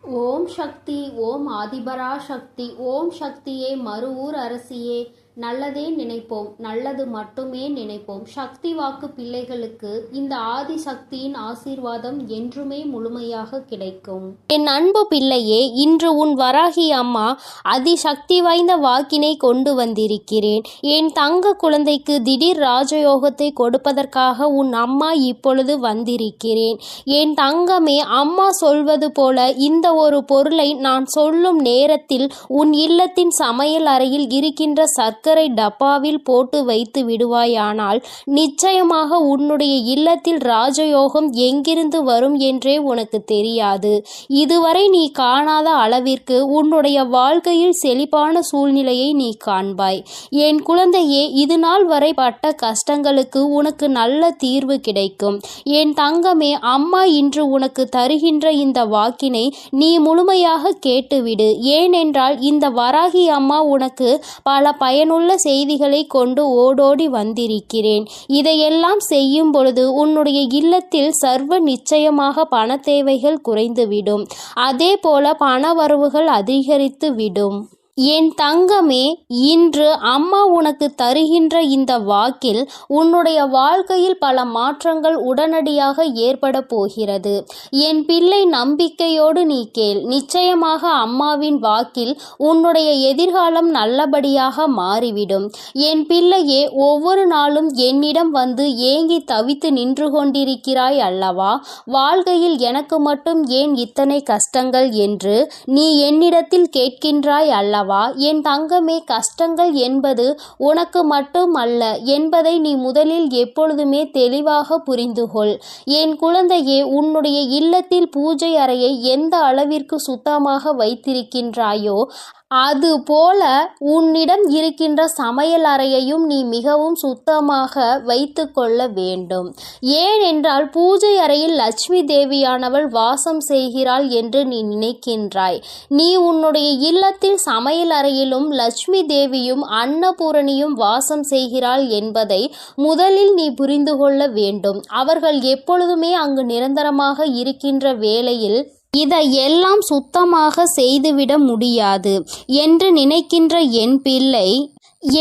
ஓம் சக்தி. ஓம் ஆதிபரா சக்தி. ஓம் சக்தியே, மறுவூர் அரசியே, நல்லதே நினைப்போம், நல்லது மட்டுமே நினைப்போம். சக்தி வாக்கு பிள்ளைகளுக்கு இந்த ஆதி சக்தியின் ஆசீர்வாதம் என்றுமே முழுமையாக கிடைக்கும். என் அன்பு பிள்ளையே, இன்று உன் வராகி அம்மா அதிசக்தி வாய்ந்த வாக்கினை கொண்டு வந்திருக்கிறேன். என் தங்க குழந்தைக்கு திடீர் ராஜயோகத்தை கொடுப்பதற்காக உன் அம்மா இப்பொழுது வந்திருக்கிறேன். என் தங்கமே, அம்மா சொல்வது போல இந்த ஒரு பொருளை நான் சொல்லும் நேரத்தில் உன் இல்லத்தின் சமையல் அறையில் இருக்கின்ற சர்க்கரை டப்பாவில் போட்டு வைத்து விடுவாயானால் நிச்சயமாக உன்னுடைய இல்லத்தில் ராஜயோகம் எங்கிருந்து வரும் என்றே உனக்கு தெரியாது. இதுவரை நீ காணாத அளவிற்கு உன்னுடைய வாழ்க்கையில் செழிப்பான சூழ்நிலையை நீ காண்பாய். என் குழந்தையே, இது நாள் வரை பட்ட கஷ்டங்களுக்கு உனக்கு நல்ல தீர்வு கிடைக்கும். என் தங்கமே, அம்மா இன்று உனக்கு தருகின்ற இந்த வாக்கினை நீ முழுமையாக கேட்டுவிடு. ஏனென்றால் இந்த வராகி அம்மா உனக்கு பல பயனுள்ள செய்திகளை கொண்டு ஓடோடி வந்திருக்கிறேன். இதையெல்லாம் செய்யும் பொழுது உன்னுடைய இல்லத்தில் சர்வ நிச்சயமாக பண தேவைகள் குறைந்துவிடும். அதே போல பண வரவுகள் அதிகரித்து விடும். என் தங்கமே, இன்று அம்மா உனக்கு தருகின்ற இந்த வாக்கில் உன்னுடைய வாழ்க்கையில் பல மாற்றங்கள் உடனடியாக ஏற்பட போகிறது. என் பிள்ளை, நம்பிக்கையோடு நீ கேள். நிச்சயமாக அம்மாவின் வாக்கில் உன்னுடைய எதிர்காலம் நல்லபடியாக மாறிவிடும். என் பிள்ளையே, ஒவ்வொரு நாளும் என்னிடம் வந்து ஏங்கி தவித்து நின்று கொண்டிருக்கிறாய் அல்லவா? வாழ்க்கையில் எனக்கு மட்டும் ஏன் இத்தனை கஷ்டங்கள் என்று நீ என்னிடத்தில் கேட்கின்றாய் அல்லவா? என் தங்கமே, கஷ்டங்கள் என்பது உனக்கு மட்டும் அல்ல என்பதை நீ முதலில் எப்பொழுதுமே தெளிவாக புரிந்துகொள். என் குழந்தையே, உன்னுடைய இல்லத்தில் பூஜை அறையை எந்த அளவிற்கு சுத்தமாக வைத்திருக்கின்றாயோ அது போல உன்னிடம் இருக்கின்ற சமையல் அறையையும் நீ மிகவும் சுத்தமாக வைத்து கொள்ள வேண்டும். ஏனென்றால் பூஜை அறையில் லட்சுமி தேவியானவள் வாசம் செய்கிறாள் என்று நீ நினைக்கின்றாய். நீ உன்னுடைய இல்லத்தில் சமையல் அறையிலும் லட்சுமி தேவியும் அன்னபூரணியும் வாசம் செய்கிறாள் என்பதை முதலில் நீ புரிந்து கொள்ள வேண்டும். அவர்கள் எப்பொழுதுமே அங்கு நிரந்தரமாக இருக்கின்ற வேளையில் இதையெல்லாம் சுத்தமாக செய்துவிட முடியாது என்று நினைக்கின்ற என் பிள்ளை,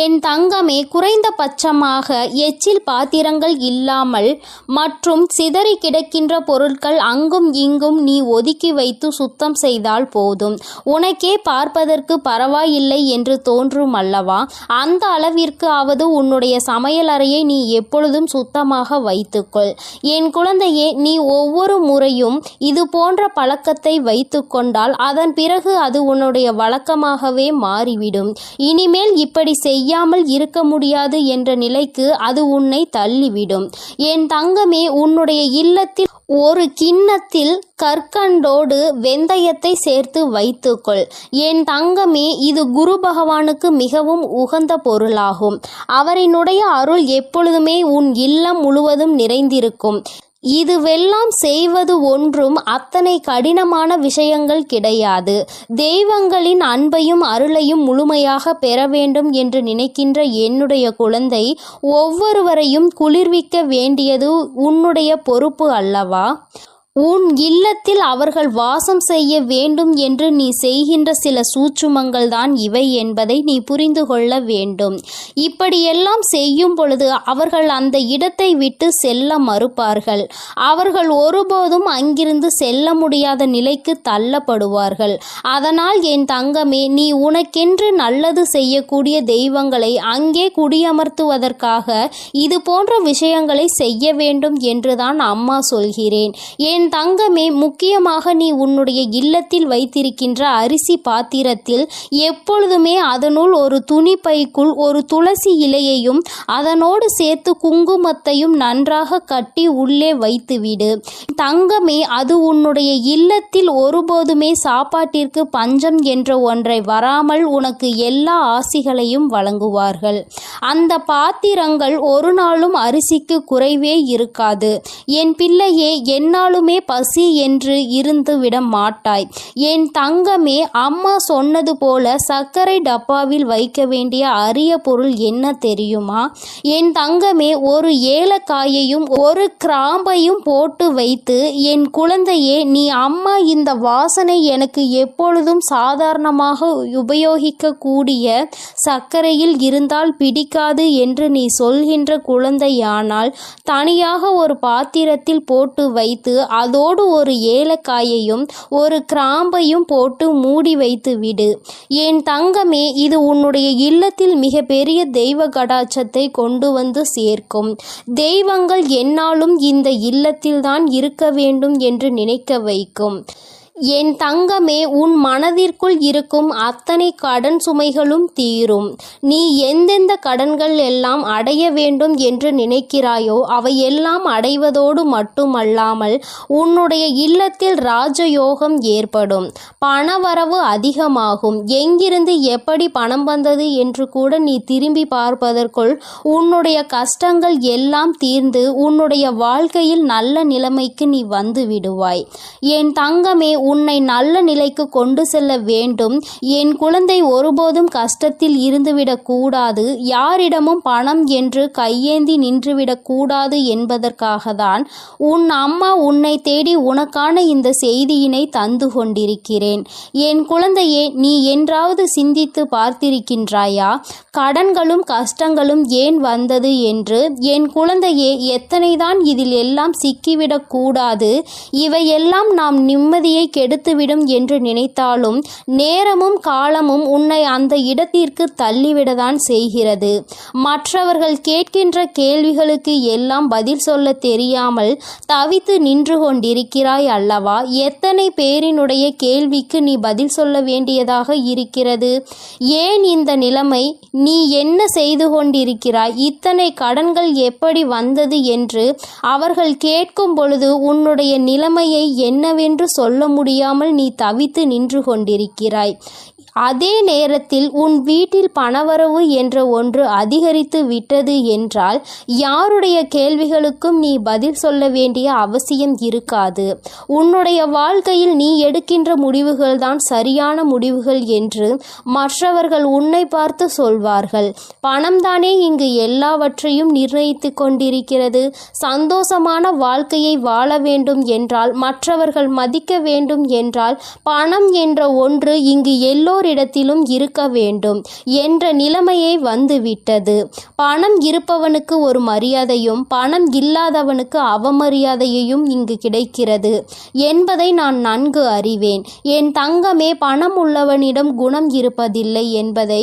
என் தங்கமே, குறைந்தபட்சமாக எச்சில் பாத்திரங்கள் இல்லாமல் மற்றும் சிதறி கிடக்கின்ற பொருட்கள் அங்கும் இங்கும் நீ ஒதுக்கி வைத்து சுத்தம் செய்தால் போதும். உனக்கே பார்ப்பதற்கு பரவாயில்லை என்று தோன்றும் அல்லவா? அந்த அளவிற்கு ஆவது உன்னுடைய சமையல் அறையை நீ எப்பொழுதும் சுத்தமாக வைத்துக்கொள். என் குழந்தையே, நீ ஒவ்வொரு முறையும் இது போன்ற பழக்கத்தை வைத்து கொண்டால் அதன் பிறகு அது உன்னுடைய வழக்கமாகவே மாறிவிடும். இனிமேல் இப்படி செய்யாமல் இருக்க முடியாது என்ற நிலைக்கு அது உன்னை தள்ளிவிடும். என் தங்கமே, உன்னுடைய இல்லத்தில் ஒரு கிண்ணத்தில் கற்கண்டோடு வெந்தயத்தை சேர்த்து வைத்துக்கொள். என் தங்கமே, இது குரு பகவானுக்கு மிகவும் உகந்த பொருளாகும். அவரினுடைய அருள் எப்பொழுதுமே உன் இல்லம் முழுவதும் நிறைந்திருக்கும். இதுவெல்லாம் செய்வது ஒன்றும் அத்தனை கடினமான விஷயங்கள் கிடையாது. தெய்வங்களின் அன்பையும் அருளையும் முழுமையாக பெற வேண்டும் என்று நினைக்கின்ற என்னுடைய குழந்தை, ஒவ்வொருவரையும் குளிர்விக்க வேண்டியது உன்னுடைய பொறுப்பு அல்லவா? உன் இல்லத்தில் அவர்கள் வாசம் செய்ய வேண்டும் என்று நீ செய்கின்ற சில சூட்சுமங்கள் தான் இவை என்பதை நீ புரிந்து கொள்ள வேண்டும். இப்படியெல்லாம் செய்யும் பொழுது அவர்கள் அந்த இடத்தை விட்டு செல்ல மறுப்பார்கள். அவர்கள் ஒருபோதும் அங்கிருந்து செல்ல முடியாத நிலைக்கு தள்ளப்படுவார்கள். அதனால் என் தங்கமே, நீ உனக்கென்று நல்லது செய்யக்கூடிய தெய்வங்களை அங்கே குடியமர்த்துவதற்காக இது போன்ற விஷயங்களை செய்ய வேண்டும் என்றுதான் அம்மா சொல்கிறேன். என் தங்கமே, முக்கியமாக நீ உன்னுடைய இல்லத்தில் வைத்திருக்கின்ற அரிசி பாத்திரத்தில் எப்பொழுதுமே அதனுள் ஒரு துணி பைக்குள் ஒரு துளசி இலையையும் அதனோடு சேர்த்து குங்குமத்தையும் நன்றாக கட்டி உள்ளே வைத்துவிடு. தங்கமே, அது உன்னுடைய இல்லத்தில் ஒருபோதுமே சாப்பாட்டிற்கு பஞ்சம் என்ற ஒன்றை வராமல் உனக்கு எல்லா ஆசிகளையும் வழங்குவார்கள். அந்த பாத்திரங்கள் ஒரு நாளும் அரிசிக்கு குறைவே இருக்காது. என் பிள்ளையே, என்னாலுமே பசி என்று இருந்து விட மாட்டாய். என் தங்கமே, அம்மா சொன்னது போல சர்க்கரை டப்பாவில் வைக்க வேண்டிய அரிய பொருள் என்ன தெரியுமா? என் தங்கமே, ஒரு ஏலக்காயையும் ஒரு கிராம்பையும் போட்டு வைத்து, என் குழந்தையே, நீ அம்மா இந்த வாசனை எனக்கு எப்பொழுதும் சாதாரணமாக உபயோகிக்கக்கூடிய சர்க்கரையில் இருந்தால் பிடிக்காது என்று நீ சொல்கின்ற குழந்தையானால் தனியாக ஒரு பாத்திரத்தில் போட்டு வைத்து அதோடு ஒரு ஏலக்காயையும் ஒரு கிராம்பையும் போட்டு மூடி வைத்து விடு. என் தங்கமே, இது உன்னுடைய இல்லத்தில் மிக பெரிய தெய்வ கடாட்சத்தை கொண்டு வந்து சேர்க்கும். தெய்வங்கள் எந்நாளும் இந்த இல்லத்தில்தான் இருக்க வேண்டும் என்று நினைக்க வைக்கும். என் தங்கமே, உன் மனதிற்குள் இருக்கும் அத்தனை கடன் சுமைகளும் தீரும். நீ எந்தெந்த கடன்கள் எல்லாம் அடைய வேண்டும் என்று நினைக்கிறாயோ அவையெல்லாம் அடைவதோடு மட்டுமல்லாமல் உன்னுடைய இல்லத்தில் ராஜயோகம் ஏற்படும். பணவரவு அதிகமாகும். எங்கிருந்து எப்படி பணம் வந்தது என்று கூட நீ திரும்பி பார்ப்பதற்குள் உன்னுடைய கஷ்டங்கள் எல்லாம் தீர்ந்து உன்னுடைய வாழ்க்கையில் நல்ல நிலைமைக்கு நீ வந்து விடுவாய். என் தங்கமே, உன்னை நல்ல நிலைக்கு கொண்டு செல்ல வேண்டும். என் குழந்தை ஒருபோதும் கஷ்டத்தில் இருந்துவிடக் கூடாது. யாரிடமும் பணம் என்று கையேந்தி நின்றுவிடக் கூடாது என்பதற்காக தான் உன் அம்மா உன்னை தேடி உனக்கான இந்த செய்தியினை தந்து கொண்டிருக்கிறேன். என் குழந்தையே, நீ என்றாவது சிந்தித்து பார்த்திருக்கின்றாயா கடன்களும் கஷ்டங்களும் ஏன் வந்தது என்று? என் குழந்தையே, எத்தனைதான் இதில் எல்லாம் சிக்கிவிடக் கூடாது, இவையெல்லாம் நாம் நிம்மதியை கெடுத்துவிடும் என்று நினைத்தாலும் நேரமும் காலமும் உன்னை அந்த இடத்திற்கு தள்ளிவிடதான் செய்கிறது. மற்றவர்கள் கேட்கின்ற கேள்விகளுக்கு எல்லாம் பதில் சொல்ல தெரியாமல் தவித்து நின்று கொண்டிருக்கிறாய் அல்லவா? எத்தனை பேரினுடைய கேள்விக்கு நீ பதில் சொல்ல வேண்டியதாக இருக்கிறது? ஏன் இந்த நிலைமை? நீ என்ன செய்து கொண்டிருக்கிறாய்? இத்தனை கடன்கள் எப்படி வந்தது என்று அவர்கள் கேட்கும் பொழுது உன்னுடைய நிலைமையை என்னவென்று சொல்ல முடியாமல் நீ தவித்து நின்று கொண்டிருக்கிறாய். அதே நேரத்தில் உன் வீட்டில் பணவரவு என்ற ஒன்று அதிகரித்து விட்டது என்றால் யாருடைய கேள்விகளுக்கும் நீ பதில் சொல்ல வேண்டிய அவசியம் இருக்காது. உன்னுடைய வாழ்க்கையில் நீ எடுக்கின்ற முடிவுகள் தான் சரியான முடிவுகள் என்று மற்றவர்கள் உன்னை பார்த்து சொல்வார்கள். பணம்தானே இங்கு எல்லாவற்றையும் நிர்ணயித்து கொண்டிருக்கிறது. சந்தோஷமான வாழ்க்கையை வாழ வேண்டும் என்றால், மற்றவர்கள் மதிக்க வேண்டும் என்றால், பணம் என்ற ஒன்று இங்கு இடத்திலும் இருக்க வேண்டும் என்ற நிலைமையை வந்துவிட்டது. பணம் இருப்பவனுக்கு ஒரு மரியாதையும் பணம் இல்லாதவனுக்கு அவமரியாதையையும் இங்கு கிடைக்கிறது என்பதை நான் நன்கு அறிவேன். என் தங்கமே, பணம் உள்ளவனிடம் குணம் இருப்பதில்லை என்பதை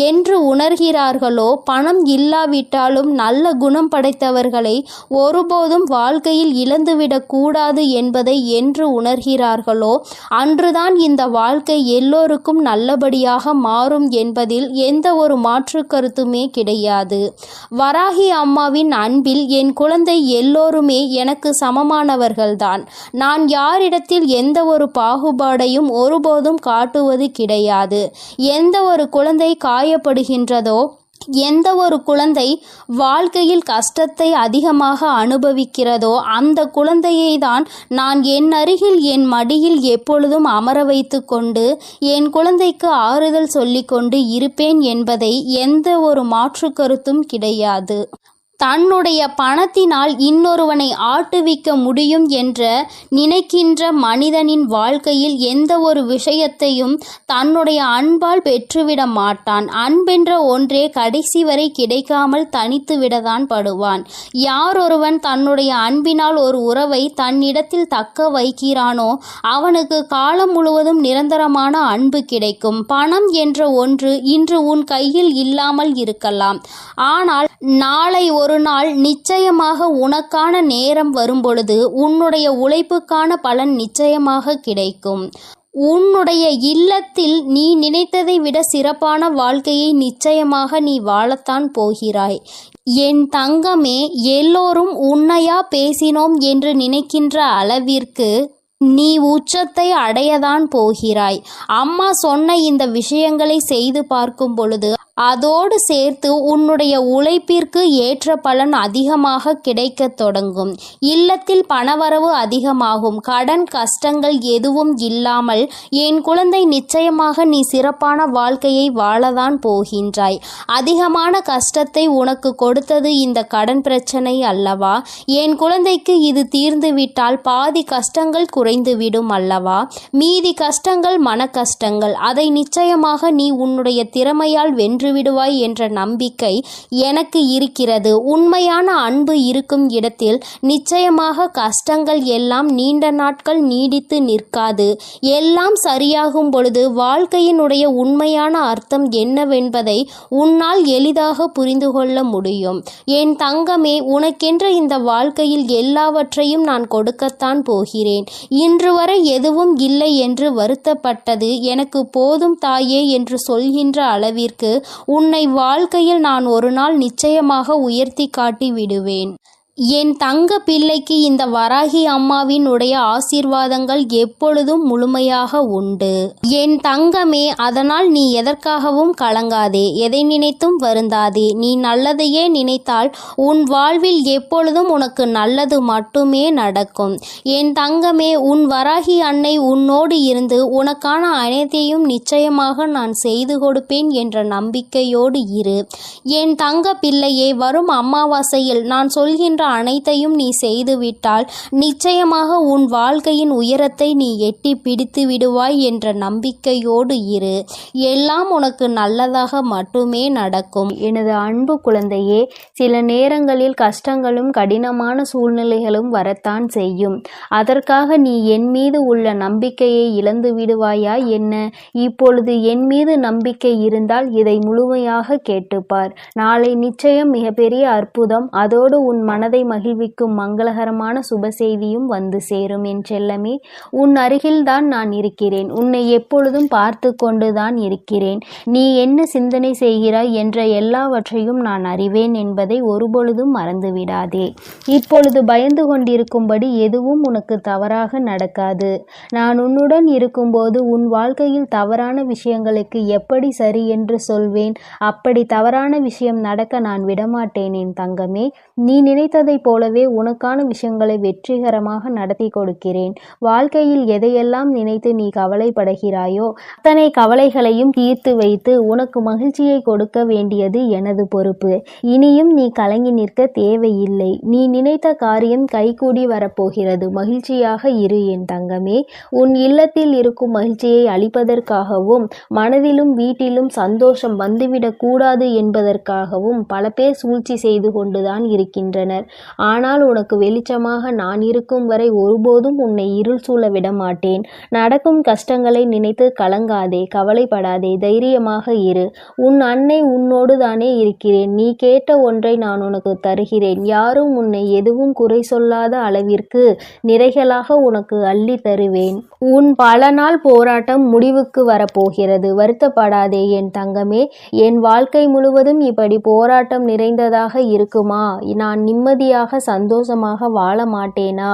என்று உணர்கிறார்களோ, பணம் இல்லாவிட்டாலும் நல்ல குணம் படைத்தவர்களை ஒருபோதும் வாழ்க்கையில் இழந்துவிடக் கூடாது என்பதை என்று உணர்கிறார்களோ அன்றுதான் இந்த வாழ்க்கை எல்லோருக்கும் நல்லபடியாக மாறும் என்பதில் எந்த ஒரு மாற்று கருத்துமே கிடையாது. வராகி அம்மாவின் அன்பில் என் குழந்தை எல்லோருமே எனக்கு சமமானவர்கள்தான். நான் யாரிடத்தில் எந்த ஒரு பாகுபாடையும் ஒருபோதும் காட்டுவது கிடையாது. எந்த ஒரு குழந்தை காயப்படுகின்றதோ, எந்த ஒரு குழந்தை வாழ்க்கையில் கஷ்டத்தை அதிகமாக அனுபவிக்கிறதோ அந்த குழந்தையை தான் நான் என் அருகில் என் மடியில் எப்பொழுதும் அமர வைத்து கொண்டு என் குழந்தைக்கு ஆறுதல் சொல்லிக்கொண்டு இருப்பேன் என்பதை எந்த ஒரு மாற்று கருத்தும் கிடையாது. தன்னுடைய பணத்தினால் இன்னொருவனை ஆட்டுவிக்க முடியும் என்ற நினைக்கின்ற மனிதனின் வாழ்க்கையில் எந்த ஒரு விஷயத்தையும் தன்னுடைய அன்பால் பெற்றுவிட மாட்டான். அன்பென்ற ஒன்றே கடைசி வரை கிடைக்காமல் தனித்து விடத்தான் படுவான். யார் ஒருவன் தன்னுடைய அன்பினால் ஒரு உறவை தன்னிடத்தில் தக்க வைக்கிறானோ அவனுக்கு காலம் முழுவதும் நிரந்தரமான அன்பு கிடைக்கும். பணம் என்ற ஒன்று இன்று உன் கையில் இல்லாமல் இருக்கலாம், ஆனால் நாளை ஒரு நாள் நிச்சயமாக உனக்கான நேரம் வரும்பொழுது உன்னுடைய உழைப்புக்கான பலன் நிச்சயமாக கிடைக்கும். உன்னுடைய இல்லத்தில் நீ நினைத்ததை விட சிறப்பான வாழ்க்கையை நிச்சயமாக நீ வாழத்தான் போகிறாய். என் தங்கமே, எல்லோரும் உன்னையா பேசினோம் என்று நினைக்கின்ற அளவிற்கு நீ உச்சத்தை அடையதான் போகிறாய். அம்மா சொன்ன இந்த விஷயங்களை செய்து பார்க்கும் பொழுது அதோடு சேர்த்து உன்னுடைய உழைப்பிற்கு ஏற்ற பலன் அதிகமாக கிடைக்கத் தொடங்கும். இல்லத்தில் பணவரவு அதிகமாகும். கடன் கஷ்டங்கள் எதுவும் இல்லாமல் என் குழந்தை நிச்சயமாக நீ சிறப்பான வாழ்க்கையை வாழதான் போகின்றாய். அதிகமான கஷ்டத்தை உனக்கு கொடுத்தது இந்த கடன் பிரச்சனை அல்லவா? என் குழந்தைக்கு இது தீர்ந்துவிட்டால் பாதி கஷ்டங்கள் குறைந்துவிடும் அல்லவா? மீதி கஷ்டங்கள் மன கஷ்டங்கள். அதை நிச்சயமாக நீ உன்னுடைய திறமையால் வென்று விடுவாய் என்ற நம்பிக்கை எனக்கு இருக்கிறது. உண்மையான அன்பு இருக்கும் இடத்தில் நிச்சயமாக கஷ்டங்கள் எல்லாம் நீண்ட நாட்கள் நீடித்து நிற்காது. எல்லாம் சரியாகும் பொழுது வாழ்க்கையினுடைய உண்மையான அர்த்தம் என்னவென்பதை உன்னால் எளிதாக புரிந்து கொள்ள முடியும். என் தங்கமே, உனக்கென்ற இந்த வாழ்க்கையில் எல்லாவற்றையும் நான் கொடுக்கத்தான் போகிறேன். இன்று வரை எதுவும் இல்லை என்று வருத்தப்பட்டது எனக்கு போதும் தாயே என்று சொல்கின்ற அளவிற்கு உன்னை வாழ்க்கையில் நான் ஒரு நாள் நிச்சயமாக உயர்த்தி காட்டி விடுவேன். என் தங்க பிள்ளைக்கு இந்த வராகி அம்மாவின் உடைய ஆசீர்வாதங்கள் எப்பொழுதும் முழுமையாக உண்டு. என் தங்கமே, அதனால் நீ எதற்காகவும் கலங்காதே, எதை நினைத்தும் வருந்தாதே. நீ நல்லதையே நினைத்தால் உன் வாழ்வில் எப்பொழுதும் உனக்கு நல்லது மட்டுமே நடக்கும். என் தங்கமே, உன் வராகி அன்னை உன்னோடு இருந்து உனக்கான அனைத்தையும் நிச்சயமாக நான் செய்து கொடுப்பேன் என்ற நம்பிக்கையோடு இரு. என் தங்க பிள்ளையே, வரும் அமாவாசையில் நான் சொல்கின்ற அனைத்தையும் நீ செய்துவிட்டால் நிச்சயமாக உன் வாழ்க்கையின் உயரத்தை நீ எட்டி பிடித்து விடுவாய் என்ற நம்பிக்கையோடு இரு. எல்லாம் உனக்கு நல்லதாக மட்டுமே நடக்கும். எனது அன்பு குழந்தையே, சில நேரங்களில் கஷ்டங்களும் கடினமான சூழ்நிலைகளும் வரத்தான் செய்யும். அதற்காக நீ என் மீது உள்ள நம்பிக்கையை இழந்து விடுவாயா என்ன? இப்பொழுது என் மீது நம்பிக்கை இருந்தால் இதை முழுமையாக கேட்டுப்பார். நாளை நிச்சயம் மிகப்பெரிய அற்புதம், அதோடு உன் மனதை மகிழ்விக்கும் மங்களகரமான சுப செய்தியும் வந்து சேரும். என் செல்லமே, உன் அருகில்தான் நான் இருக்கிறேன். உன்னை எப்பொழுதும் பார்த்து கொண்டுதான் இருக்கிறேன். நீ என்ன சிந்தனை செய்கிறாய் என்ற எல்லாவற்றையும் நான் அறிவேன் என்பதை ஒருபொழுதும் மறந்துவிடாதே. இப்பொழுது பயந்து கொண்டிருக்கும்படி எதுவும் உனக்கு தவறாக நடக்காது. நான் உன்னுடன் இருக்கும்போது உன் வாழ்க்கையில் தவறான விஷயங்களுக்கு எப்படி சரி என்று சொல்வேன். அப்படி தவறான விஷயம் நடக்க நான் விடமாட்டேன். என் தங்கமே, நீ நினைத்ததை போலவே உனக்கான விஷயங்களை வெற்றிகரமாக நடத்தி கொடுக்கிறேன். வாழ்க்கையில் எதையெல்லாம் நினைத்து நீ கவலைப்படுகிறாயோ அத்தனை கவலைகளையும் தீர்த்து வைத்து உனக்கு மகிழ்ச்சியை கொடுக்க வேண்டியது எனது பொறுப்பு. இனியும் நீ கலங்கி நிற்க தேவையில்லை. நீ நினைத்த காரியம் கைகூடி வரப்போகிறது. மகிழ்ச்சியாக இரு என் தங்கமே. உன் இல்லத்தில் இருக்கும் மகிழ்ச்சியை அளிப்பதற்காகவும் மனதிலும் வீட்டிலும் சந்தோஷம் வந்துவிடக் கூடாது என்பதற்காகவும் பல பேர் சூழ்ச்சி செய்து கொண்டுதான் இருக்கின்றனர். ஆனால் உனக்கு வெளிச்சமாக நான் இருக்கும் வரை ஒருபோதும் உன்னை இருள் சூழ விட மாட்டேன். நடக்கும் கஷ்டங்களை நினைத்து கலங்காதே, கவலைப்படாதே, தைரியமாக இரு. உன் அன்னை உன்னோடு தானே இருக்கிறேன். நீ கேட்ட ஒன்றை நான் உனக்கு தருகிறேன். யாரும் உன்னை எதுவும் குறை சொல்லாத அளவிற்கு நிறைகளாக உனக்கு அள்ளி தருவேன். உன் பல நாள் போராட்டம் முடிவுக்கு வரப்போகிறது. வருத்தப்படாதே என் தங்கமே. என் வாழ்க்கை முழுவதும் இப்படி போராட்டம் நிறைந்ததாக இருக்குமா? நான் நிம்மதியாக சந்தோஷமாக வாழ மாட்டேனா?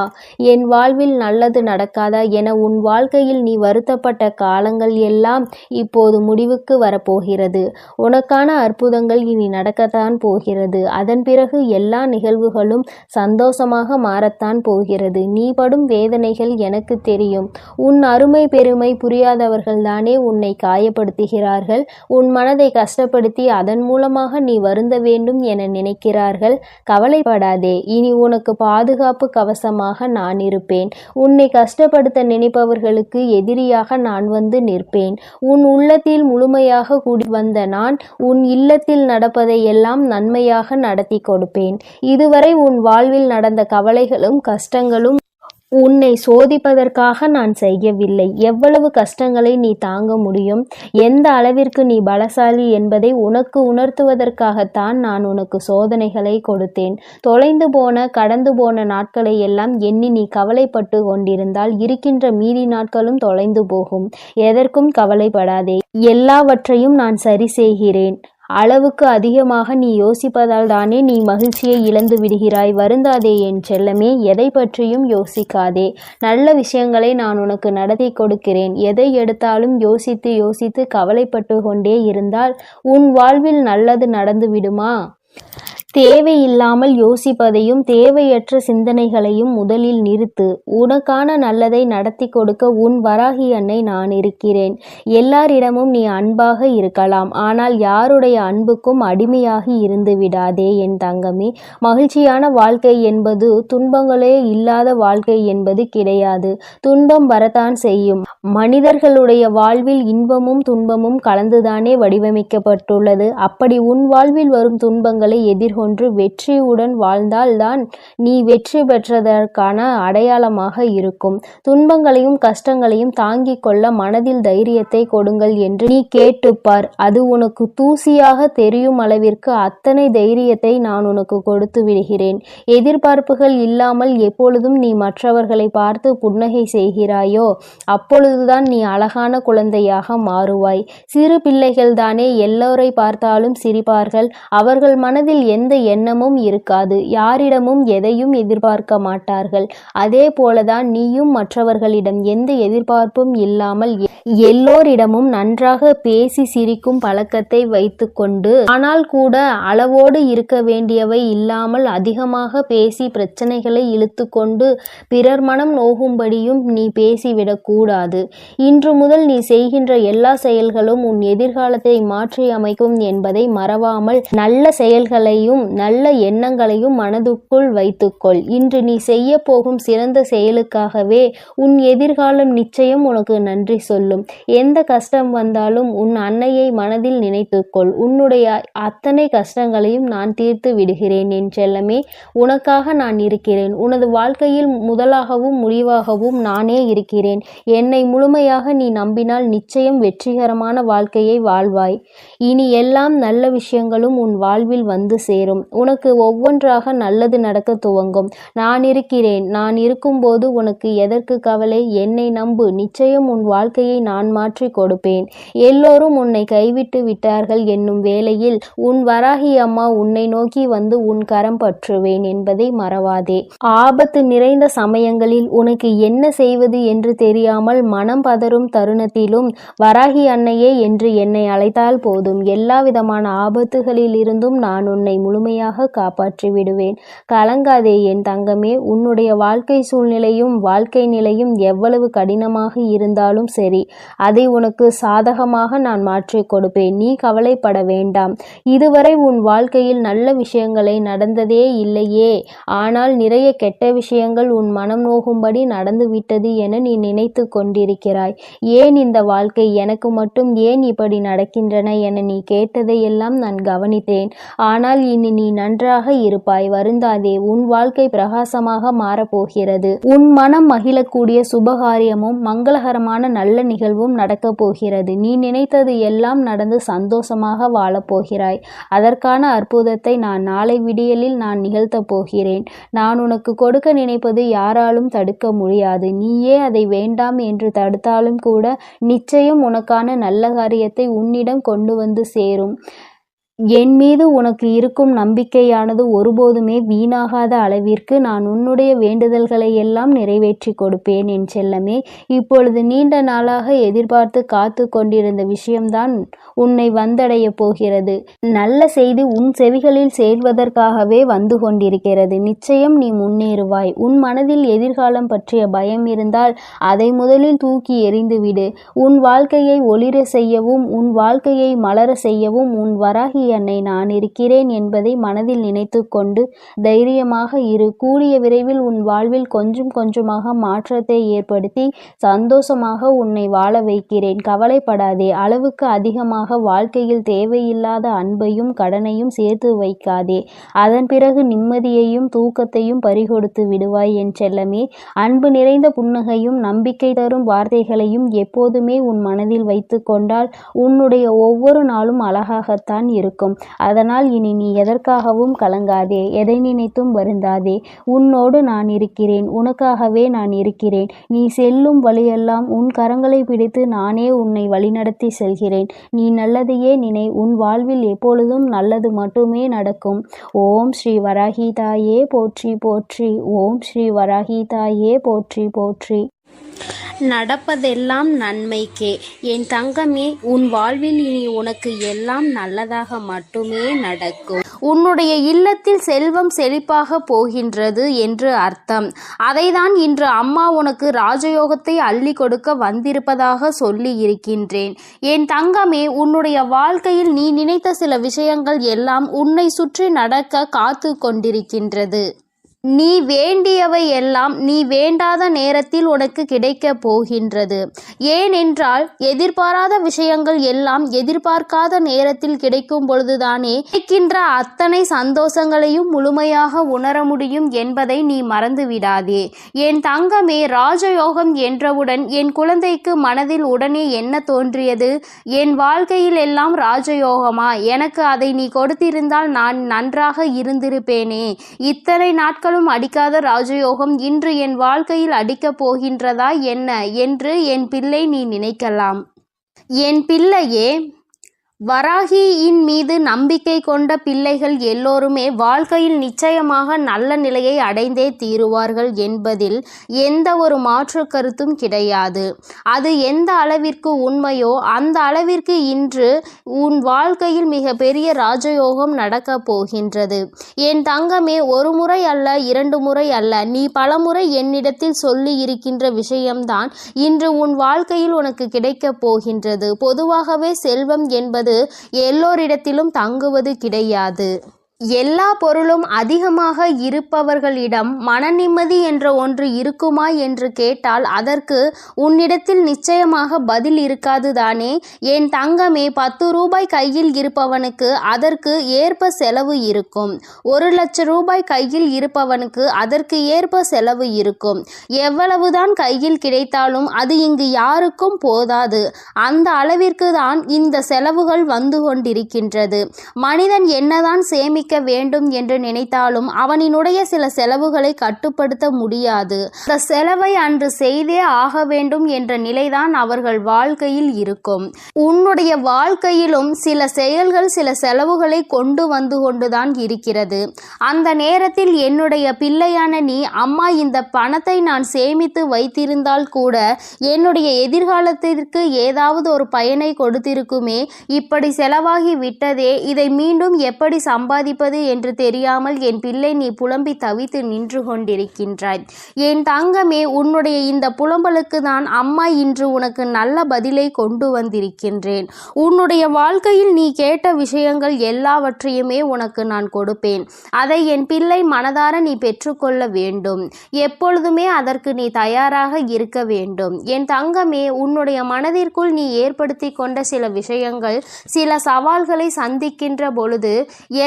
என் வாழ்வில் நல்லது நடக்காதா என உன் வாழ்க்கையில் நீ வருத்தப்பட்ட காலங்கள் எல்லாம் இப்போது முடிவுக்கு வரப்போகிறது. உனக்கான அற்புதங்கள் இனி நடக்கத்தான் போகிறது. அதன் பிறகு எல்லா நிகழ்வுகளும் சந்தோஷமாக மாறத்தான் போகிறது. நீ படும் வேதனைகள் எனக்கு தெரியும். உன் அருமை பெருமை புரியாதவர்கள்தானே உன்னை காயப்படுத்துகிறார்கள். உன் மனதை கஷ்டப்படுத்தி அதன் மூலமாக நீ வருந்த வேண்டும் என நினைக்கிறார்கள். கவலைப்படாதே, இனி உனக்கு பாதுகாப்பு கவசமாக நான் இருப்பேன். உன்னை கஷ்டப்படுத்த நினைப்பவர்களுக்கு எதிரியாக நான் வந்து நிற்பேன். உன் உள்ளத்தில் முழுமையாக கூடி வந்த நான் உன் இல்லத்தில் நடப்பதை எல்லாம் நன்மையாக நடத்தி கொடுப்பேன். இதுவரை உன் வாழ்வில் நடந்த கவலைகளும் கஷ்டங்களும் உன்னை சோதிப்பதற்காக நான் செய்யவில்லை. எவ்வளவு கஷ்டங்களை நீ தாங்க முடியும், எந்த அளவிற்கு நீ பலசாலி என்பதை உனக்கு உணர்த்துவதற்காகத்தான் நான் உனக்கு சோதனைகளை கொடுத்தேன். தொலைந்து போன கடந்து போன நாட்களை எல்லாம் எண்ணி நீ கவலைப்பட்டு கொண்டிருந்தால் இருக்கின்ற மீதி நாட்களும் தொலைந்து போகும். எதற்கும் கவலைப்படாதே, எல்லாவற்றையும் நான் சரி செய்கிறேன். அளவுக்கு அதிகமாக நீ யோசிப்பதால் தானே நீ மகிழ்ச்சியை இழந்து விடுகிறாய். வருந்தாதே என் செல்லமே, எதை பற்றியும் யோசிக்காதே. நல்ல விஷயங்களை நான் உனக்கு நடத்தி கொடுக்கிறேன். எதை எடுத்தாலும் யோசித்து யோசித்து கவலைப்பட்டு கொண்டே இருந்தால் உன் வாழ்வில் நல்லது நடந்து விடுமா? தேவையில்லாமல் யோசிப்பதையும் தேவையற்ற சிந்தனைகளையும் முதலில் நிறுத்து. உனக்கான நல்லதை நடத்தி கொடுக்க உன் வராகி அன்னை நான் இருக்கிறேன். எல்லாரிடமும் நீ அன்பாக இருக்கலாம், ஆனால் யாருடைய அன்புக்கும் அடிமையாகி இருந்து விடாதே என் தங்கமே. மகிழ்ச்சியான வாழ்க்கை என்பது துன்பங்களே இல்லாத வாழ்க்கை என்பது கிடையாது. துன்பம் வரத்தான் செய்யும். மனிதர்களுடைய வாழ்வில் இன்பமும் துன்பமும் கலந்துதானே வடிவமைக்கப்பட்டுள்ளது. அப்படி உன் வாழ்வில் வரும் துன்பங்களை எதிர்கொண்டு வெற்றியுடன் வாழ்ந்தால்தான் நீ வெற்றி பெற்றதற்கான அடையாளமாக இருக்கும். துன்பங்களையும் கஷ்டங்களையும் தாங்கிக் கொள்ள மனதில் தைரியத்தை கொடுங்கள் என்று நீ கேட்டுப்பார். அது உனக்கு தூசியாக தெரியும் அளவிற்கு அத்தனை தைரியத்தை நான் உனக்கு கொடுத்து விடுகிறேன். எதிர்பார்ப்புகள் இல்லாமல் எப்பொழுதும் நீ மற்றவர்களை பார்த்து புன்னகை செய்கிறாயோ அப்பொழுதுதான் நீ அழகான குழந்தையாக மாறுவாய். சிறு பிள்ளைகள் தானே எல்லோரை பார்த்தாலும் சிரிப்பார்கள். அவர்கள் மனதில் எந்த எண்ணமும் இருக்காது. யாரிடமும் எதையும் எதிர்பார்க்க மாட்டார்கள். அதே போலதான் நீயும் மற்றவர்களிடம் எந்த எதிர்பார்ப்பும் இல்லாமல் எல்லோரிடமும் நன்றாக பேசி சிரிக்கும் பழக்கத்தை வைத்துக்கொண்டு, ஆனால் கூட அளவோடு இருக்க வேண்டியவை இல்லாமல் அதிகமாக பேசி பிரச்சனைகளை இழுத்து கொண்டு பிறர் மனம் நோகும்படியும் நீ பேசிவிடக் கூடாது. இன்று முதல் நீ செய்கின்ற எல்லா செயல்களும் உன் எதிர்காலத்தை மாற்றி அமைக்கும் என்பதை மறவாமல் நல்ல செயல்களையும் நல்ல எண்ணங்களையும் மனதுக்குள் வைத்துக்கொள். இன்று நீ செய்ய போகும் சிறந்த செயலுக்காகவே உன் எதிர்காலம் நிச்சயம் உனக்கு நன்றி சொல்லும். எந்த கஷ்டம் வந்தாலும் உன் அன்னையை மனதில் நினைத்துக்கொள். உன்னுடைய அத்தனை கஷ்டங்களையும் நான் தீர்த்து விடுகிறேன் என் செல்லமே. உனக்காக நான் இருக்கிறேன். உனது வாழ்க்கையில் முதலாகவும் முடிவாகவும் நானே இருக்கிறேன். என்னை முழுமையாக நீ நம்பினால் நிச்சயம் வெற்றிகரமான வாழ்க்கையை வாழ்வாய். இனி எல்லாம் நல்ல விஷயங்களும் உன் வாழ்வில் வந்து சேரும். உனக்கு ஒவ்வொன்றாக நல்லது நடக்க துவங்கும். நான் இருக்கிறேன். நான் இருக்கும்போது உனக்கு எதற்கு கவலை? என்னை நம்பு. நிச்சயம் உன் வாழ்க்கையை நான் மாற்றி கொடுப்பேன். எல்லோரும் உன்னை கைவிட்டு விட்டார்கள் என்னும் வேளையில் உன் வராகி அம்மா உன்னை நோக்கி வந்து உன் கரம் பற்றுவேன் என்பதை மறவாதே. ஆபத்து நிறைந்த சமயங்களில் உனக்கு என்ன செய்வது என்று தெரியாமல் மனம் பதறும் தருணத்திலும் வராகி அன்னையே என்று என்னை அழைத்தால் போதும். எல்லா விதமான ஆபத்துகளில் இருந்தும் நான் உன்னை முழுமையாக காப்பாற்றி விடுவேன். கலங்காதே என் தங்கமே. உன்னுடைய வாழ்க்கை சூழ்நிலையும் வாழ்க்கை நிலையும் எவ்வளவு கடினமாக இருந்தாலும் சரி, அதை உனக்கு சாதகமாக நான் மாற்றிக் கொடுப்பேன். நீ கவலைப்பட வேண்டாம். இதுவரை உன் வாழ்க்கையில் நல்ல விஷயங்களை நடந்ததே இல்லையே, ஆனால் நிறைய கெட்ட விஷயங்கள் உன் மனம் நோகும்படி நடந்துவிட்டது என நீ நினைத்து கொண்டிருக்கிறாய். ஏன் இந்த வாழ்க்கை எனக்கு மட்டும் ஏன் இப்படி நடக்கின்றன என நீ கேட்டதையெல்லாம் நான் கவனித்தேன். ஆனால் இனி நீ நன்றாக இருப்பாய். வருந்தாதே. உன் வாழ்க்கை பிரகாசமாக மாறப்போகிறது. உன் மனம் மகிழக்கூடிய சுபகாரியமும் மங்களகரமான நல்ல நிகழ்வும் நடக்கப் போகிறது. நீ நினைத்தது எல்லாம் நடந்து சந்தோஷமாக வாழப்போகிறாய். அதற்கான அற்புதத்தை நான் நாளை விடியலில் நான் நிகழ்த்தப் போகிறேன். நான் உனக்கு கொடுக்க நினைப்பது யாராலும் தடுக்க முடியாது. நீயே அதை வேண்டாம் என்று தடுத்தாலும் கூட நிச்சயம் உனக்கான நல்ல காரியத்தை உன்னிடம் கொண்டு வந்து சேரும். என் மீது உனக்கு இருக்கும் நம்பிக்கையானது ஒருபோதுமே வீணாகாத அளவிற்கு நான் உன்னுடைய வேண்டுதல்களை எல்லாம் நிறைவேற்றி கொடுப்பேன் என் செல்லமே. இப்பொழுது நீண்ட நாளாக எதிர்பார்த்து காத்து கொண்டிருந்த விஷயம்தான் உன்னை வந்தடைய போகிறது. நல்ல செய்தி உன் செவிகளில் சேர்வதற்காகவே வந்து கொண்டிருக்கிறது. நிச்சயம் நீ முன்னேறுவாய். உன் மனதில் எதிர்காலம் பற்றிய பயம் இருந்தால் அதை முதலில் தூக்கி எறிந்துவிடு. உன் வாழ்க்கையை ஒளிர செய்யவும் உன் வாழ்க்கையை மலர செய்யவும் உன் வராகி அன்னை நான் இருக்கிறேன் என்பதை மனதில் நினைத்து கொண்டு தைரியமாக இரு. கூடிய விரைவில் உன் வாழ்வில் கொஞ்சம் கொஞ்சமாக மாற்றத்தை ஏற்படுத்தி சந்தோஷமாக உன்னை வாழ வைக்கிறேன். கவலைப்படாதே. அளவுக்கு அதிகமாக வாழ்க்கையில் தேவையில்லாத அன்பையும் கடனையும் சேர்த்து வைக்காதே. அதன் பிறகு நிம்மதியையும் தூக்கத்தையும் பறிகொடுத்து விடுவாய் என் செல்லமே. அன்பு நிறைந்த புன்னகையும் நம்பிக்கை தரும் வார்த்தைகளையும் எப்போதுமே உன் மனதில் வைத்து கொண்டால் உன்னுடைய ஒவ்வொரு நாளும் அழகாகத்தான் இருக்கும். இருக்கும். அதனால் இனி நீ எதற்காகவும் கலங்காதே, எதை நினைத்தும் வருந்தாதே. உன்னோடு நான் இருக்கிறேன், உனக்காகவே நான் இருக்கிறேன். நீ செல்லும் வழியெல்லாம் உன் கரங்களை பிடித்து நானே உன்னை வழிநடத்தி செல்கிறேன். நீ நல்லதையே நினை, உன் வாழ்வில் எப்பொழுதும் நல்லது மட்டுமே நடக்கும். ஓம் ஸ்ரீ வராகி தாயே போற்றி போற்றி. ஓம் ஸ்ரீ வராகி தாயே போற்றி போற்றி. நடப்பதெல்லாம் நன்மைக்கே. என் தங்கமே, உன் வாழ்வில் இனி உனக்கு எல்லாம் நல்லதாக மட்டுமே நடக்கும். உன்னுடைய இல்லத்தில் செல்வம் செழிப்பாக போகின்றது என்று அர்த்தம். அதைதான் இன்று அம்மா உனக்கு ராஜயோகத்தை அள்ளி கொடுக்க வந்திருப்பதாக சொல்லி இருக்கின்றேன். என் தங்கமே, உன்னுடைய வாழ்க்கையில் நீ நினைத்த சில விஷயங்கள் எல்லாம் உன்னை சுற்றி நடக்க காத்து கொண்டிருக்கின்றது. நீ வேண்டியவை எல்லாம் நீ வேண்டாத நேரத்தில் உனக்கு கிடைக்க போகின்றது. ஏனென்றால் எதிர்பாராத விஷயங்கள் எல்லாம் எதிர்பார்க்காத நேரத்தில் கிடைக்கும் பொழுதுதானே கிடைக்கின்ற அத்தனை சந்தோஷங்களையும் முழுமையாக உணர முடியும் என்பதை நீ மறந்து விடாதே. என் தங்கமே, ராஜயோகம் என்றவுடன் என் குழந்தைக்கு மனதில் உடனே என்ன தோன்றியது? என் வாழ்க்கையில் எல்லாம் ராஜயோகமா? எனக்கு அதை நீ கொடுத்திருந்தால் நான் நன்றாக இருந்திருப்பேனே. இத்தனை நாட்கள் அடிக்காத ராஜயோகம் இன்று என் வாழ்க்கையில் அடிக்கப் போகின்றதா என்ன என்று என் பிள்ளை நீ நினைக்கலாம். என் பிள்ளையே, வராகியின் மீது நம்பிக்கை கொண்ட பிள்ளைகள் எல்லோருமே வாழ்க்கையில் நிச்சயமாக நல்ல நிலையை அடைந்தே தீருவார்கள் என்பதில் எந்த ஒரு மாற்று கருத்தும் கிடையாது. அது எந்த அளவிற்கு உண்மையோ அந்த அளவிற்கு இன்று உன் வாழ்க்கையில் மிக பெரிய ராஜயோகம் நடக்கப் போகின்றது. என் தங்கமே, ஒரு முறை அல்ல, 2 முறை அல்ல, நீ பலமுறை என்னிடத்தில் சொல்லி இருக்கின்ற விஷயம்தான் இன்று உன் வாழ்க்கையில் உனக்கு கிடைக்கப் போகின்றது. பொதுவாகவே செல்வம் என்பது எல்லோரிடத்திலும் தங்குவது கிடையாது. எல்லா பொருளும் அதிகமாக இருப்பவர்களிடம் மன நிம்மதி என்ற ஒன்று இருக்குமா என்று கேட்டால் அதற்கு உன்னிடத்தில் நிச்சயமாக பதில் இருக்காது தானே. என் தங்கமே, 10 ரூபாய் கையில் இருப்பவனுக்கு அதற்கு ஏற்ப செலவு இருக்கும். 1 லட்சம் ரூபாய் கையில் இருப்பவனுக்கு அதற்கு ஏற்ப செலவு இருக்கும். எவ்வளவுதான் கையில் கிடைத்தாலும் அது இங்கு யாருக்கும் போதாது. அந்த அளவிற்கு தான் இந்த செலவுகள் வந்து கொண்டிருக்கின்றது. மனிதன் என்னதான் சேமிக்க வேண்டும் என்று நினைத்தாலும் அவனினுடைய சில செலவுகளை கட்டுப்படுத்த முடியாது. அந்த செலவை அன்று செய்தே ஆக வேண்டும் என்ற நிலைதான் அவர்கள் வாழ்க்கையில் இருக்கும். உன்னுடைய வாழ்க்கையிலும் சில செயல்கள் சில செலவுகளை கொண்டு வந்து கொண்டுதான் இருக்கிறது. அந்த நேரத்தில் என்னுடைய பிள்ளையான நீ, அம்மா இந்த பணத்தை நான் சேமித்து வைத்திருந்தால் கூட என்னுடைய எதிர்காலத்திற்கு ஏதாவது ஒரு பயனை கொடுத்திருக்குமே, இப்படி செலவாகி விட்டதே, இதை மீண்டும் எப்படி சம்பாதிப்பது என்று தெரியாமல் என் பிள்ளை நீ புலம்பி தவித்து நின்று கொண்டிருக்கின்றாய். என் தங்கமே, உன்னுடைய இந்த புலம்பலுக்கு தான் அம்மா இன்று உனக்கு நல்ல பதிலை கொண்டு வந்திருக்கின்றேன். உன்னுடைய வாழ்க்கையில் நீ கேட்ட விஷயங்கள் எல்லாவற்றையுமே உனக்கு நான் கொடுப்பேன். அதை என் பிள்ளை மனதார நீ பெற்றுக்கொள்ள வேண்டும். எப்பொழுதுமே அதற்கு நீ தயாராக இருக்க வேண்டும். என் தங்கமே, உன்னுடைய மனதிற்குள் நீ ஏற்படுத்தி கொண்ட சில விஷயங்கள், சில சவால்களை சந்திக்கின்ற பொழுது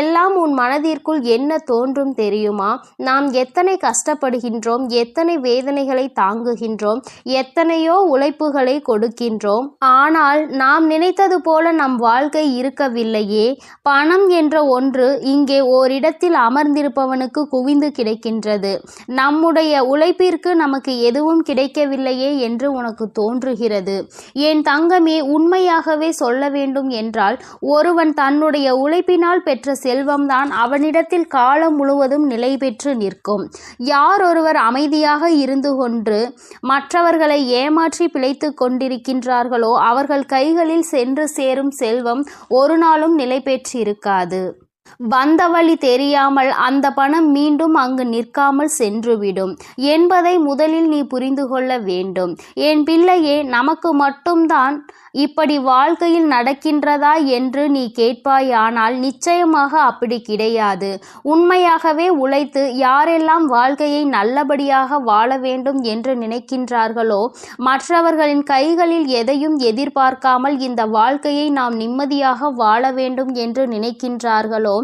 எல்லாம் உன் மனதிற்குள் என்ன தோன்றும் தெரியுமா? நாம் எத்தனை கஷ்டப்படுகின்றோம், எத்தனை வேதனைகளை தாங்குகின்றோம், எத்தனையோ உழைப்புகளை கொடுக்கின்றோம். ஆனால் நாம் நினைத்தது போல நம் வாழ்க்கை இருக்கவில்லையே. பணம் என்ற ஒன்று இங்கே ஓரிடத்தில் அமர்ந்திருப்பவனுக்கு குவிந்து கிடைக்கின்றது. நம்முடைய உழைப்பிற்கு நமக்கு எதுவும் கிடைக்கவில்லையே என்று உனக்கு தோன்றுகிறது. என் தங்கமே, உண்மையாகவே சொல்ல வேண்டும் என்றால் ஒருவன் தன்னுடைய உழைப்பினால் பெற்ற செல்வம்தான் அவனிடத்தில் காலம் முழுவதும் நிலை பெற்று நிற்கும். யார் ஒருவர் அமைதியாக இருந்து கொண்டு மற்றவர்களை ஏமாற்றி பிழைத்து கொண்டிருக்கின்றார்களோ அவர்கள் கைகளில் சென்று சேரும் செல்வம் ஒரு நாளும் நிலை பெற்றிருக்காது. வந்த வழி தெரியாமல் அந்த பணம் மீண்டும் அங்கு நிற்காமல் சென்றுவிடும் என்பதை முதலில் நீ புரிந்து கொள்ள வேண்டும். என் பிள்ளையே, நமக்கு மட்டும்தான் இப்படி வாழ்க்கையில் நடக்கின்றதா என்று நீ கேட்பாயானால் நிச்சயமாக அப்படி கிடையாது. உண்மையாகவே உழைத்து யாரெல்லாம் வாழ்க்கையை நல்லபடியாக வாழ வேண்டும் என்று நினைக்கின்றார்களோ, மற்றவர்களின் கைகளில் எதையும் எதிர்பார்க்காமல் இந்த வாழ்க்கையை நாம் நிம்மதியாக வாழ வேண்டும் என்று நினைக்கின்றார்களோ,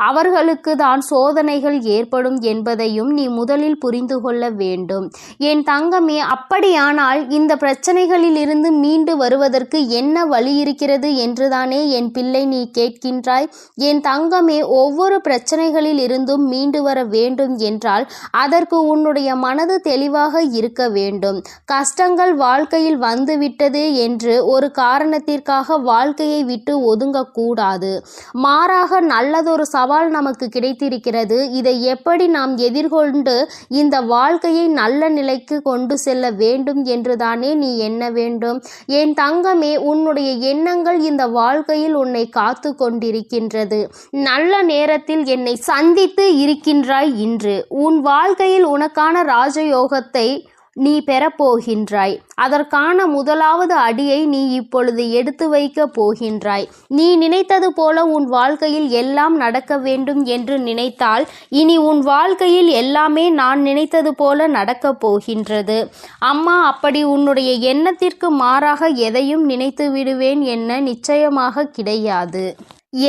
அவர்களுக்கு தான் சோதனைகள் ஏற்படும் என்பதையும் நீ முதலில் புரிந்து கொள்ள வேண்டும். என் தங்கமே, அப்படியானால் இந்த பிரச்சனைகளில் இருந்து மீண்டு வருவதற்கு என்ன வழி இருக்கிறது என்றுதானே என் பிள்ளை நீ கேட்கின்றாய். என் தங்கமே, ஒவ்வொரு பிரச்சனைகளில் இருந்தும் மீண்டு வர வேண்டும் என்றால் அதற்கு உன்னுடைய மனது தெளிவாக இருக்க வேண்டும். கஷ்டங்கள் வாழ்க்கையில் வந்துவிட்டது என்று ஒரு காரணத்திற்காக வாழ்க்கையை விட்டு ஒதுங்கக்கூடாது. மாறாக நல்லதொரு சவால் நமக்கு கிடைத்திருக்கிறது. இதை எப்படி நாம் எதிர்கொண்டு இந்த வாழ்க்கையை நல்ல நிலைக்கு கொண்டு செல்ல வேண்டும் என்றுதானே நீ எண்ண வேண்டும். என் தங்கமே, உன்னுடைய எண்ணங்கள் இந்த வாழ்க்கையில் உன்னை காத்து கொண்டிருக்கின்றது. நல்ல நேரத்தில் என்னை சந்தித்து இருக்கின்றாய். இன்று உன் வாழ்க்கையில் உனக்கான ராஜயோகத்தை நீ பெறப்போகின்றாய். அதற்கான முதலாவது அடியை நீ இப்பொழுது எடுத்து வைக்க போகின்றாய். நீ நினைத்தது போல உன் வாழ்க்கையில் எல்லாம் நடக்க வேண்டும் என்று நினைத்தால் இனி உன் வாழ்க்கையில் எல்லாமே நான் நினைத்தது போல நடக்கப் போகின்றது. அம்மா அப்படி உன்னுடைய எண்ணத்திற்கு மாறாக எதையும் நினைத்து விடுவேன் என்ன நிச்சயமாக கிடையாது.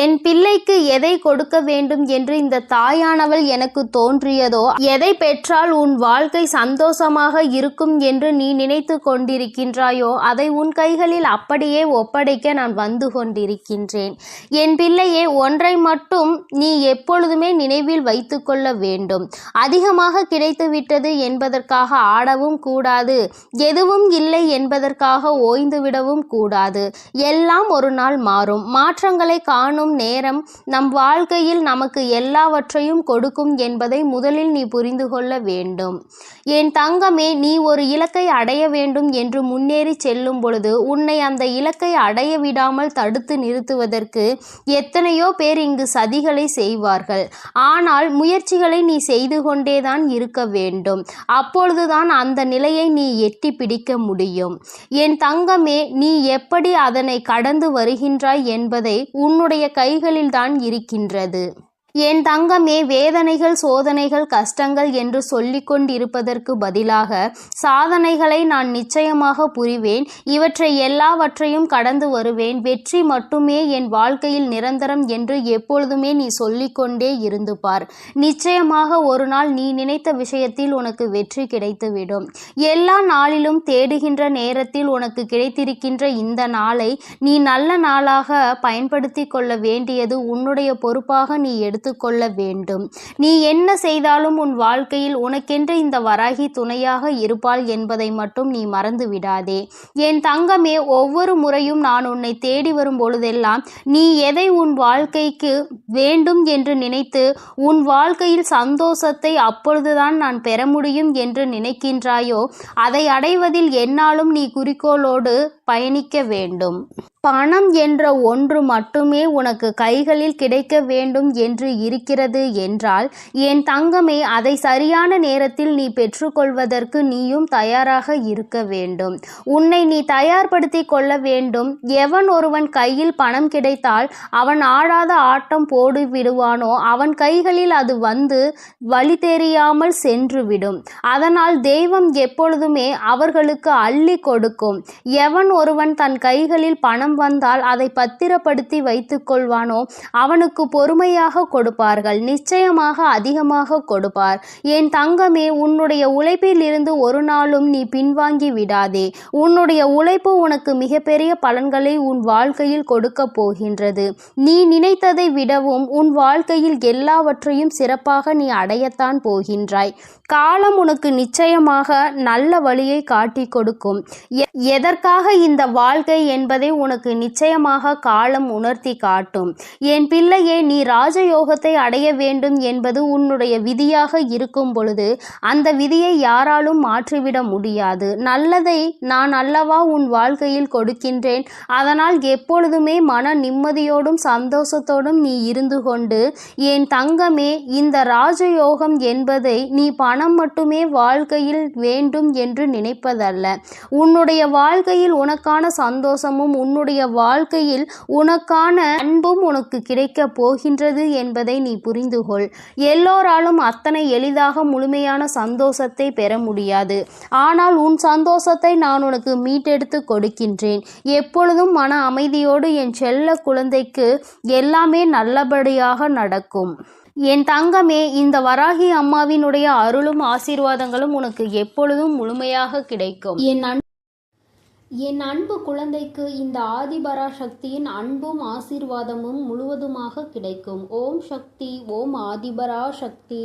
என் பிள்ளைக்கு எதை கொடுக்க வேண்டும் என்று இந்த தாயானவள் எனக்கு தோன்றியதோ, எதை பெற்றால் உன் வாழ்க்கை சந்தோஷமாக இருக்கும் என்று நீ நினைத்து கொண்டிருக்கின்றாயோ அதை உன் கைகளில் அப்படியே ஒப்படைக்க நான் வந்து கொண்டிருக்கின்றேன். என் பிள்ளையே, ஒன்றை மட்டும் நீ எப்பொழுதுமே நினைவில் வைத்து கொள்ள வேண்டும். அதிகமாக கிடைத்துவிட்டது என்பதற்காக ஆடவும் கூடாது. எதுவும் இல்லை என்பதற்காக ஓய்ந்துவிடவும் கூடாது. எல்லாம் ஒரு நாள் மாறும். மாற்றங்களை காணும் நேரம் நம் வாழ்க்கையில் நமக்கு எல்லாவற்றையும் கொடுக்கும் என்பதை முதலில் நீ புரிந்து கொள்ள வேண்டும். என் தங்கமே, நீ ஒரு இலக்கை அடைய வேண்டும் என்று முன்னேறி செல்லும் பொழுது உன்னை அந்த இலக்கை அடைய விடாமல் தடுத்து நிறுத்துவதற்கு எத்தனையோ பேர் இங்கு சதிகளை செய்வார்கள். ஆனால் முயற்சிகளை நீ செய்து கொண்டேதான் இருக்க வேண்டும். அப்பொழுதுதான் அந்த நிலையை நீ எட்டி பிடிக்க முடியும். என் தங்கமே, நீ எப்படி அதனை கடந்து வருகின்றாய் என்பதை உன்னுடைய கைகளில்தான் இருக்கின்றது. என் தங்கமே, வேதனைகள், சோதனைகள், கஷ்டங்கள் என்று சொல்லிக் கொண்டிருப்பதற்கு பதிலாக சாதனைகளை நான் நிச்சயமாக புரிவேன். இவற்றை எல்லாவற்றையும் கடந்து வருவேன். வெற்றி மட்டுமே என் வாழ்க்கையில் நிரந்தரம் என்று எப்பொழுதுமே நீ சொல்லிக்கொண்டே இருந்து பார். நிச்சயமாக ஒரு நாள் நீ நினைத்த விஷயத்தில் உனக்கு வெற்றி கிடைத்துவிடும். எல்லா நாளிலும் தேடுகின்ற நேரத்தில் உனக்கு கிடைத்திருக்கின்ற இந்த நாளை நீ நல்ல நாளாக பயன்படுத்தி கொள்ள வேண்டியது உன்னுடைய பொறுப்பாக நீ எடுத்துக்கொள்ள வேண்டும். நீ என்ன செய்தாலும் உன் வாழ்க்கையில் உனக்கென்று இந்த வராகி துணையாக இருப்பாள் என்பதை மட்டும் நீ மறந்து விடாதே. என் தங்கமே, ஒவ்வொரு முறையும் நான் உன்னை தேடி வரும் பொழுதெல்லாம் நீ எதை உன் வாழ்க்கைக்கு வேண்டும் என்று நினைத்து உன் வாழ்க்கையில் சந்தோஷத்தை அப்பொழுதுதான் நான் பெற முடியும் என்று நினைக்கின்றாயோ அதை அடைவதில் என்னாலும் நீ குறிக்கோளோடு பயணிக்க வேண்டும். பணம் என்ற ஒன்று மட்டுமே உனக்கு கைகளில் கிடைக்க வேண்டும் என்று இருக்கிறது என்றால் என் தங்கமே, அதை சரியான நேரத்தில் நீ பெற்றுக்கொள்வதற்கு நீயும் தயாராக இருக்க வேண்டும். உன்னை நீ தயார்படுத்தி கொள்ள வேண்டும். எவன் ஒருவன் கையில் பணம் கிடைத்தால் அவன் ஆடாத ஆட்டம் போடு விடுவானோ அவன் கைகளில் அது வந்து வழி தெரியாமல் சென்றுவிடும். அதனால் தெய்வம் எப்பொழுதுமே அவர்களுக்கு அள்ளி கொடுக்கும். எவன் ஒருவன் தன் கைகளில் பணம் வந்தால் அதை பத்திரப்படுத்தி வைத்துக் கொள்வானோ அவனுக்கு பொறுமையாக கொடுப்பார்கள். நிச்சயமாக அதிகமாக கொடுப்பார். என் தங்கமே, உன்னுடைய உழைப்பில் இருந்து ஒரு நாளும் நீ பின்வாங்கி விடாதே. உன்னுடைய உழைப்பு உனக்கு மிகப்பெரிய பலன்களை உன் வாழ்க்கையில் கொடுக்க போகின்றது. நீ நினைத்ததை விடவும் உன் வாழ்க்கையில் எல்லாவற்றையும் சிறப்பாக நீ அடையத்தான் போகின்றாய். காலம் உனக்கு நிச்சயமாக நல்ல வழியை காட்டி கொடுக்கும். எதற்காக இந்த வாழ்க்கை என்பதை உனக்கு நிச்சயமாக காலம் உணர்த்தி காட்டும். என் பிள்ளையே, நீ ராஜயோகத்தை அடைய வேண்டும் என்பது உன்னுடைய விதியாக இருக்கும் பொழுது அந்த விதியை யாராலும் மாற்றிவிட முடியாது. நல்லதை நான் அல்லவா உன் வாழ்க்கையில் கொடுக்கின்றேன். அதனால் எப்பொழுதுமே மன நிம்மதியோடும் சந்தோஷத்தோடும் நீ இருந்து கொண்டு என் தங்கமே, இந்த ராஜயோகம் என்பதை நீ பணம் மட்டுமே வாழ்க்கையில் வேண்டும் என்று நினைப்பதல்ல. உன்னுடைய வாழ்க்கையில் உனக்கான சந்தோஷமும் உன்னுடைய உன்னுடைய வாழ்க்கையில் உனக்கான அன்பும் உனக்கு கிடைக்கப் போகின்றது என்பதை நீ புரிந்து கொள். எல்லோராலும் அத்தனை எளிதாக முழுமையான சந்தோஷத்தை பெற முடியாது. ஆனால் உன் சந்தோஷத்தை நான் உனக்கு மீட்டெடுத்து கொடுக்கின்றேன். எப்பொழுதும் மன அமைதியோடு என் செல்ல குழந்தைக்கு எல்லாமே நல்லபடியாக நடக்கும். என் தங்கமே, இந்த வராகி அம்மாவினுடைய அருளும் ஆசீர்வாதங்களும் உனக்கு எப்பொழுதும் முழுமையாக கிடைக்கும். என் அன்பு குழந்தைக்கு இந்த ஆதிபராசக்தியின் அன்பும் ஆசீர்வாதமும் முழுவதுமாக கிடைக்கும். ஓம் சக்தி, ஓம் ஆதிபராசக்தி.